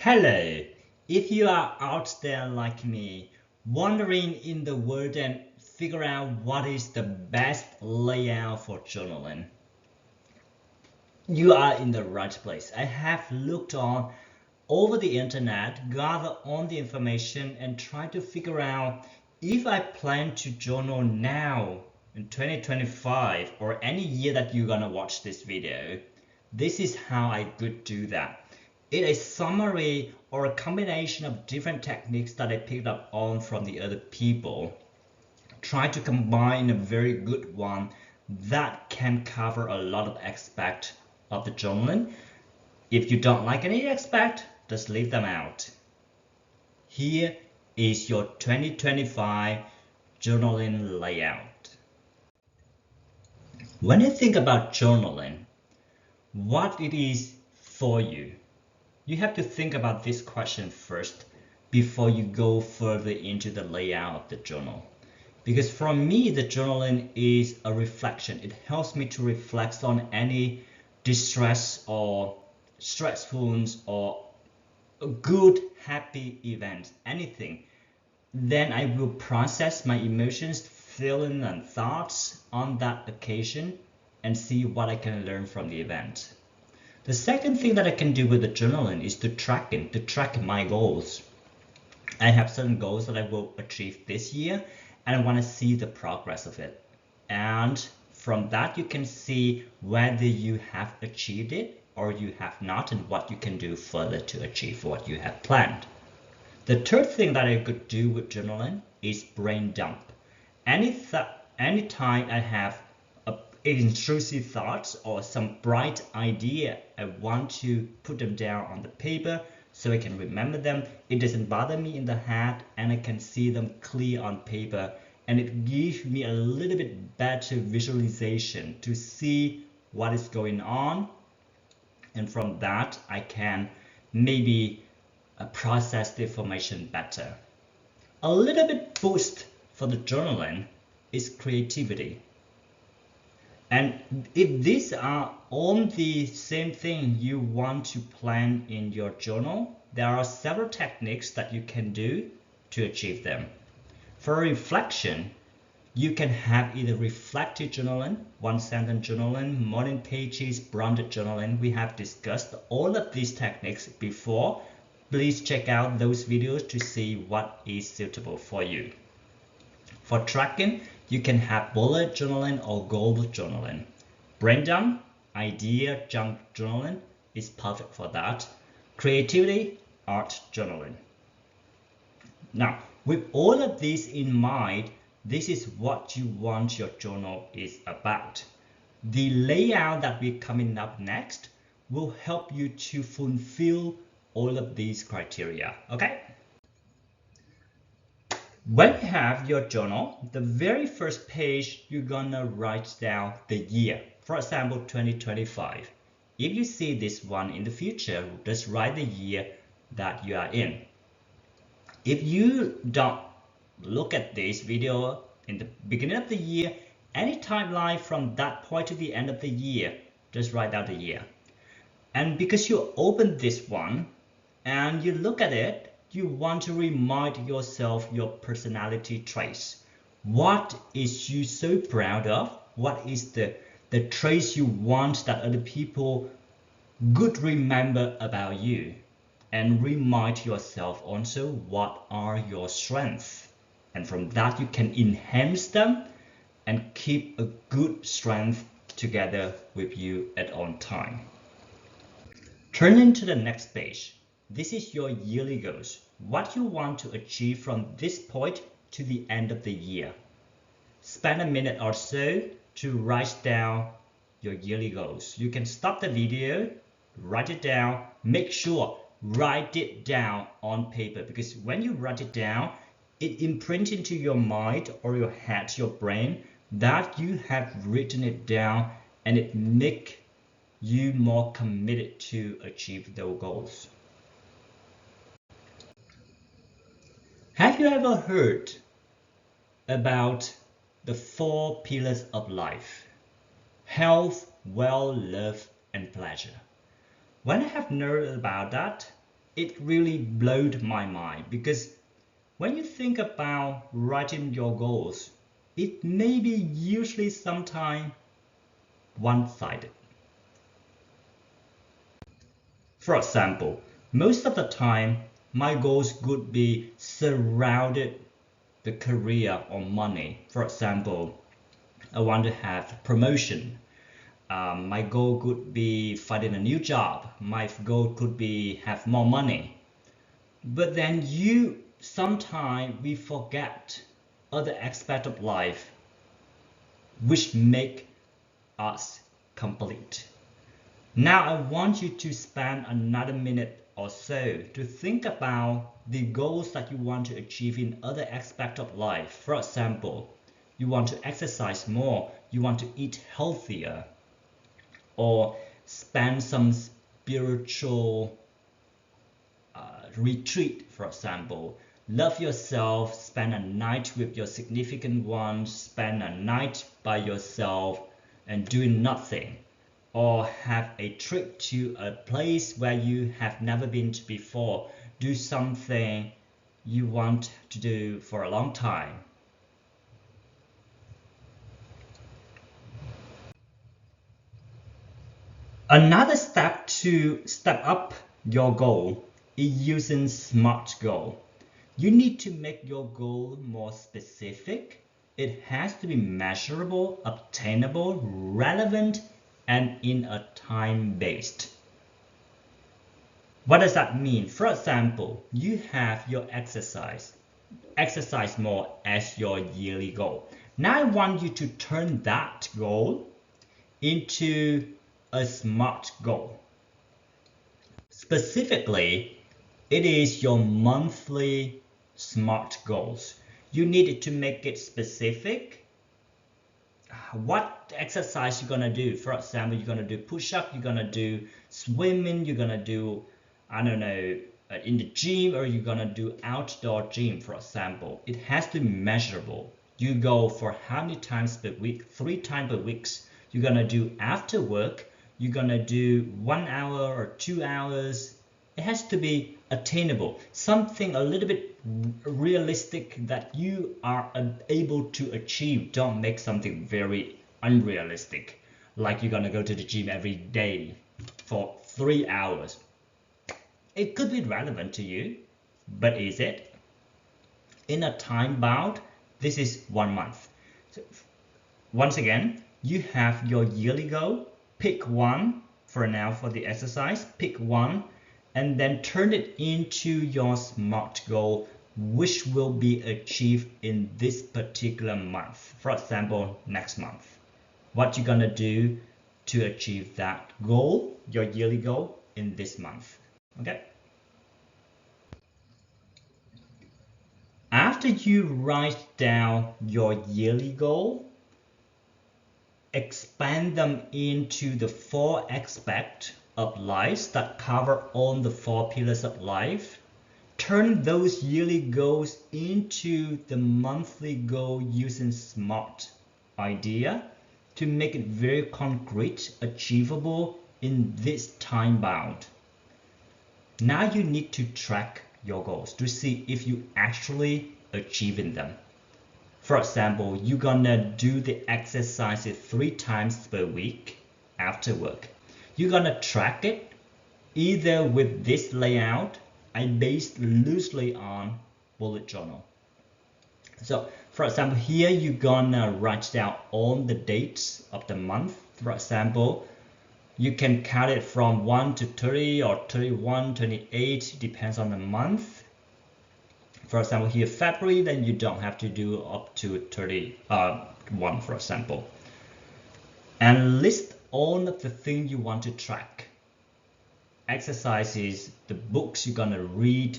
Hello! If you are out there like me, wandering in the world and figure out what is the best layout for journaling, you are in the right place. I have looked on over the internet, gather on the information and try to figure out if I plan to journal now in 2025 or any year that you're gonna watch this video. This is how I could do that. It is a summary or a combination of different techniques that I picked up on from the other people. Try to combine a very good one that can cover a lot of aspects of the journaling. If you don't like any aspect, just leave them out. Here is your 2025 journaling layout. When you think about journaling, what it is for you, you have to think about this question first before you go further into the layout of the journal. Because for me, the journaling is a reflection. It helps me to reflect on any distress or stressful or good, happy event, anything. Then I will process my emotions, feelings, and thoughts on that occasion and see what I can learn from the event. The second thing that I can do with the journaling is to track my goals. I have certain goals that I will achieve this year and I want to see the progress of it. And from that, you can see whether you have achieved it or you have not and what you can do further to achieve what you have planned. The third thing that I could do with journaling is brain dump. Anytime I have intrusive thoughts or some bright idea, I want to put them down on the paper so I can remember them. It doesn't bother me in the head and I can see them clear on paper, and it gives me a little bit better visualization to see what is going on, and from that I can maybe process the information better. A little bit boost for the journaling is creativity. And if these are on the same thing you want to plan in your journal, there are several techniques that you can do to achieve them. For reflection, you can have either reflective journaling, one sentence journaling, morning pages, branded journaling. We have discussed all of these techniques before. Please check out those videos to see what is suitable for you. For tracking, you can have bullet journaling or goal journaling. Brain dump, idea junk journaling is perfect for that. Creativity, art journaling. Now, with all of these in mind, this is what you want your journal is about. The layout that we're coming up next will help you to fulfill all of these criteria, okay? When you have your journal, the very first page, you're gonna write down the year. For example, 2025. If you see this one in the future, just write the year that you are in. If you don't look at this video in the beginning of the year, any timeline from that point to the end of the year, just write down the year. And because you open this one and you look at it, you want to remind yourself your personality traits. What is you so proud of? What is the traits you want that other people could remember about you? And remind yourself also what are your strengths. And from that you can enhance them and keep a good strength together with you at all time. Turning to the next page. This is your yearly goals. What you want to achieve from this point to the end of the year. Spend a minute or so to write down your yearly goals. You can stop the video, write it down, make sure write it down on paper, because when you write it down, it imprints into your mind or your head, your brain, that you have written it down, and it makes you more committed to achieve those goals. Have you ever heard about the 4 pillars of life? Health, wealth, love, and pleasure. When I have learned about that, it really blew my mind, because when you think about writing your goals, it may be usually sometimes one-sided. For example, most of the time, my goals could be surrounded the career or money. For example, I want to have promotion. My goal could be finding a new job. My goal could be have more money. But then sometimes we forget other aspects of life which make us complete. Now I want you to spend another minute or so to think about the goals that you want to achieve in other aspects of life. For example, you want to exercise more, you want to eat healthier, or spend some spiritual retreat, for example. Love yourself, spend a night with your significant one, spend a night by yourself and doing nothing, or have a trip to a place where you have never been to before. Do something you want to do for a long time. Another step to step up your goal is using SMART goal. You need to make your goal more specific. It has to be measurable, obtainable, relevant, and in a time based. What does that mean? For example, you have your exercise more as your yearly goal. Now I want you to turn that goal into a SMART goal. Specifically, it is your monthly SMART goals. You need to make it specific. What exercise you're gonna do? For example, you're gonna do push-up, you're gonna do swimming, you're gonna do, I don't know, in the gym, or you're gonna do outdoor gym, for example. It has to be measurable. You go for how many times per week? 3 times per week. You're gonna do after work, you're gonna do 1 hour or 2 hours. It has to be attainable, something a little bit realistic that you are able to achieve. Don't make something very unrealistic, like you're gonna go to the gym every day for 3 hours. It could be relevant to you, but is it? In a time bound, this is 1 month. So once again, you have your yearly goal. Pick one for now for the exercise. Pick one and then turn it into your SMART goal, which will be achieved in this particular month. For example, next month. What you're gonna do to achieve that goal, your yearly goal, in this month. Okay? After you write down your yearly goal, expand them into the 4 aspects of life that cover all the 4 pillars of life. Turn those yearly goals into the monthly goal using SMART idea to make it very concrete, achievable in this time bound. Now you need to track your goals to see if you actually achieving them. For example, you're gonna do the exercises 3 times per week after work. You're gonna track it either with this layout. I based loosely on bullet journal. So for example, here you're gonna write down all the dates of the month. For example, you can count it from 1 to 30 or 31, 28, depends on the month. For example, here February, then you don't have to do up to 31, for example. And list all of the things you want to track. Exercises, the books you're gonna read,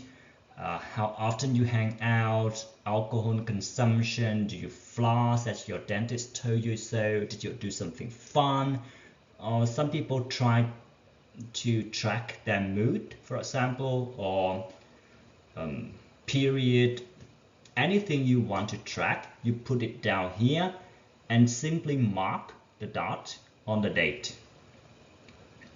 how often you hang out, alcohol consumption, do you floss as your dentist told you so, did you do something fun? Some people try to track their mood, for example, or period. Anything you want to track, you put it down here and simply mark the dot on the date.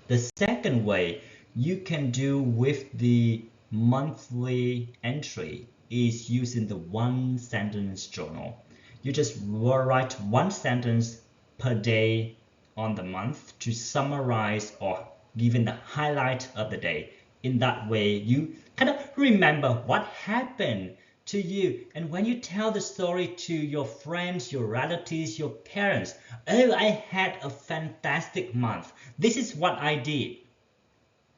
The second way you can do with the monthly entry is using the one sentence journal. You just write one sentence per day on the month to summarize or given the highlight of the day. In that way, you kind of remember what happened to you. And when you tell the story to your friends, your relatives, your parents, oh, I had a fantastic month. This is what I did.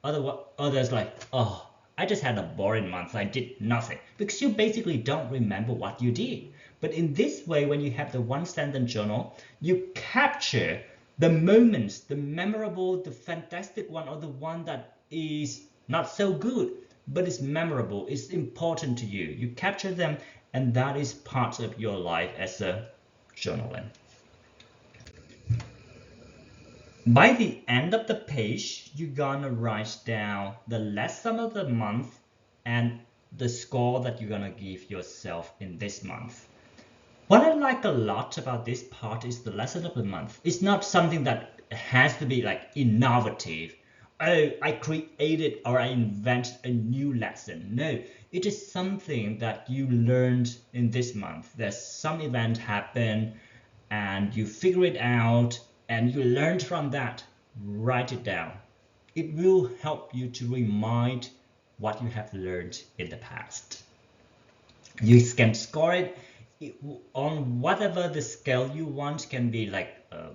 Others like, oh, I just had a boring month. I did nothing. Because you basically don't remember what you did. But in this way, when you have the one sentence journal, you capture the moments, the memorable, the fantastic one, or the one that is not so good, but it's memorable, it's important to you. You capture them, and that is part of your life as a journaler. By the end of the page, you're gonna write down the lesson of the month and the score that you're gonna give yourself in this month. What I like a lot about this part is the lesson of the month. It's not something that has to be like innovative. Oh, I created or I invented a new lesson. No, it is something that you learned in this month. There's some event happen and you figure it out and you learned from that. Write it down. It will help you to remind what you have learned in the past. You can score it on whatever the scale you want. Can be like a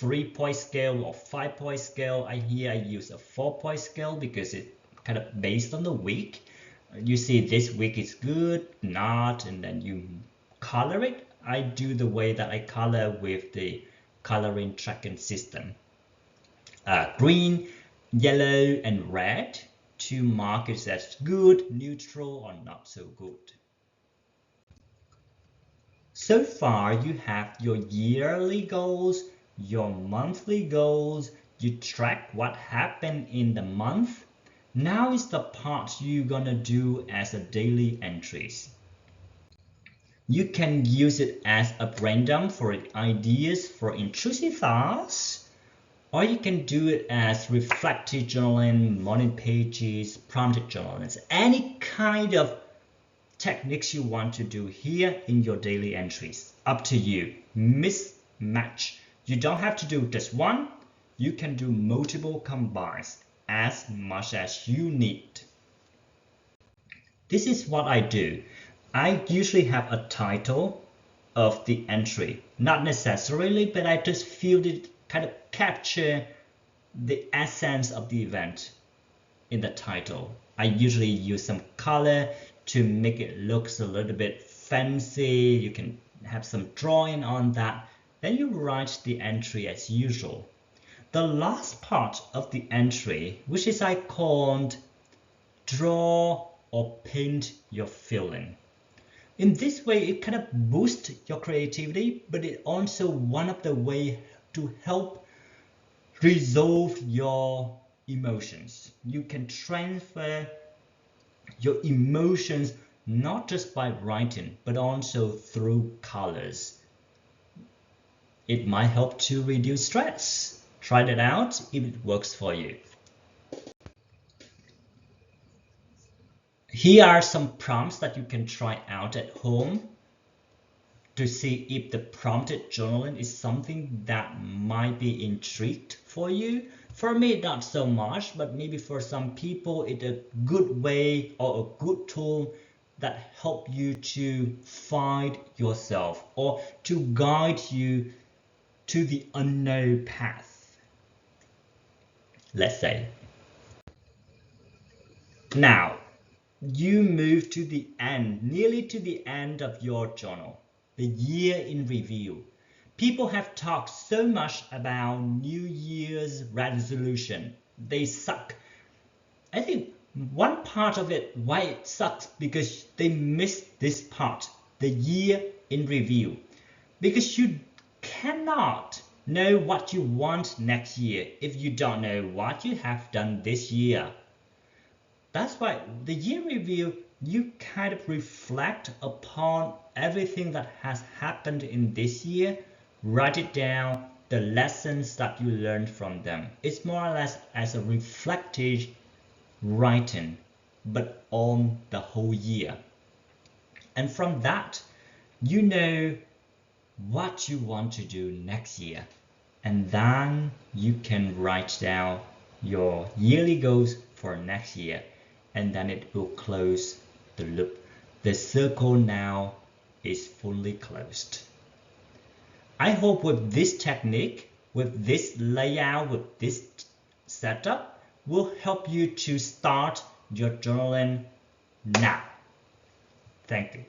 3-point scale or 5-point scale. I use a 4-point scale because it's kind of based on the week. You see this week is good, not, and then you color it. I do the way that I color with the coloring tracking system. Green, yellow, and red to mark it as good, neutral, or not so good. So far, you have your yearly goals, your monthly goals, you track what happened in the month. Now is the part you're gonna do as a daily entries. You can use it as a brain dump for ideas for intrusive thoughts, or you can do it as reflective journaling, morning pages, prompted journaling, any kind of techniques you want to do here in your daily entries. Up to you. Mismatch. You don't have to do just one. You can do multiple combines as much as you need. This is what I do. I usually have a title of the entry. Not necessarily, but I just feel it kind of capture the essence of the event in the title. I usually use some color to make it looks a little bit fancy. You can have some drawing on that. Then you write the entry as usual. The last part of the entry, which is I called draw or paint your feeling. In this way, it kind of boosts your creativity, but it also one of the way to help resolve your emotions. You can transfer your emotions not just by writing, but also through colors. It might help to reduce stress. Try it out if it works for you. Here are some prompts that you can try out at home to see if the prompted journaling is something that might be intrigued for you. For me, not so much, but maybe for some people, it's a good way or a good tool that help you to find yourself or to guide you to the unknown path, let's say. Now, you move to the end, nearly to the end of your journal, the year in review. People have talked so much about New Year's resolution. They suck. I think one part of it, why it sucks, because they missed this part, the year in review. Because you cannot know what you want next year if you don't know what you have done this year. That's why the year review, you kind of reflect upon everything that has happened in this year, write it down, the lessons that you learned from them. It's more or less as a reflective writing, but on the whole year. And from that, you know what you want to do next year. And then you can write down your yearly goals for next year. And then it will close the loop. The circle now is fully closed. I hope with this technique, with this layout, with this setup, will help you to start your journaling now. Thank you.